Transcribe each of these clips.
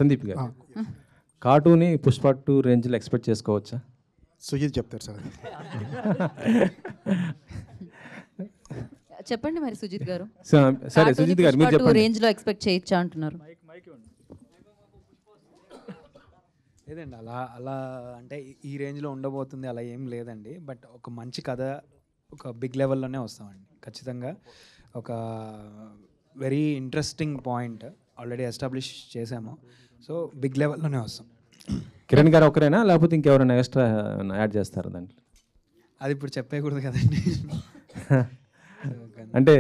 సందీప్ గారు, కార్టూన్ని పుష్ప 2 రేంజ్లో ఎక్స్పెక్ట్ చేసుకోవచ్చా? సుజిత్ చెప్తారు సార్. చెప్పండి మరి సుజిత్ గారు. సరే సుజిత్ గారు మీరు చెప్పండి. రేంజ్ లో ఎక్స్పెక్ట్ చేయొచ్చా అంటున్నారు. లేదండి, అలా అంటే ఈ రేంజ్లో ఉండబోతుంది అలా ఏం లేదండి. బట్ ఒక మంచి కథ ఒక బిగ్ లెవెల్లోనే వస్తామండి ఖచ్చితంగా. ఒక very interesting point already establish చేసాము. సో బిగ్ లెవెల్లోనే వస్తాం. కిరణ్ గారు ఒకరేనా లేకపోతే ఇంకెవరైనా ఎక్స్ట్రా యాడ్ చేస్తారా దాంట్లో? అది ఇప్పుడు చెప్పేయకూడదు కదండి. అంటే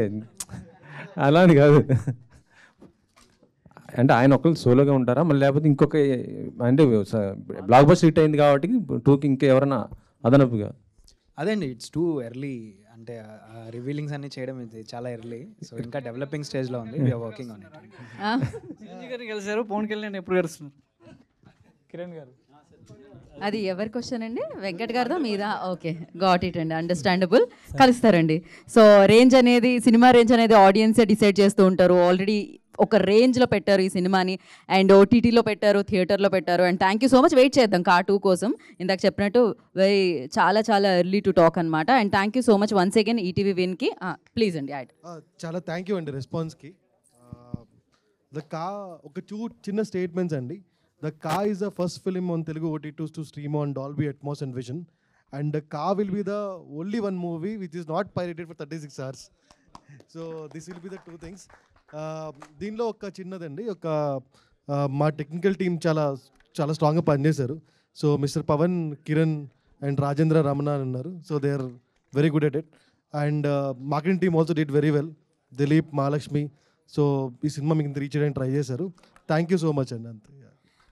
అలా అని కాదు, అంటే ఆయన ఒకళ్ళు సోలోగా ఉంటారా మళ్ళీ లేకపోతే ఇంకొక, అంటే బ్లాక్ బస్టర్ హిట్ అయింది కాబట్టి 2కి ఇంకా ఎవరైనా అదనపుగా? అదేండి, ఇట్స్ టూ ఎర్లీ, అంటే రివీలింగ్స్ అన్ని చేయడం ఇది చాలా ఎర్లీ. సో ఇంకా డెవలపింగ్ స్టేజ్లో ఉంది. We are working on it. Chiranjeevi గారిని కలిసారు, పవన్ కళ్యాణ్ ఎప్పుడు కలుస్తున్నారు? కిరణ్ గారు అది ఎవరి క్వశ్చన్ అండి? వెంకట్ గారిదా మీదా? ఓకే, గాట్ ఇట్ అండి, అండర్స్టాండబుల్. కలుస్తారండి. సో రేంజ్ అనేది, సినిమా రేంజ్ అనేది ఆడియన్సే డిసైడ్ చేస్తూ ఉంటారు. ఆల్రెడీ ఒక రేంజ్లో పెట్టారు ఈ సినిమాని, అండ్ ఓటీటీలో పెట్టారు, థియేటర్లో పెట్టారు. And thank you so much. Wait చేద్దాం కా 2 కోసం. ఇందాక చెప్పినట్టు చాలా ఎర్లీ టు టాక్ అనమాట. And thank you so much once again ETV విన్కి. ప్లీజ్ అండి యాడ్. చాలా థ్యాంక్ యూ అండి రెస్పాన్స్కి. ద కా ఒక 2 చిన్న స్టేట్మెంట్స్ అండి. The Ka is the first film on Telugu OTTs to stream on Dolby Atmos and Vision, and the Ka will be the only one movie which is not pirated for 36 hours. So this will be the 2 things. దీనిలో ఒక చిన్నదండి, ఒక మా technical team చాలా స్ట్రాంగ్గా పనిచేశారు. So mister Pawan, Kiran and Rajendra Ramana అని ఉన్నారు. So they are very good at it. And marketing team also did very well. Dilip, Mahalakshmi. So ఈ సినిమా మీకు రీచ్ చేయడానికి ట్రై చేశారు. థ్యాంక్ యూ సో మచ్ అండి. అంతే.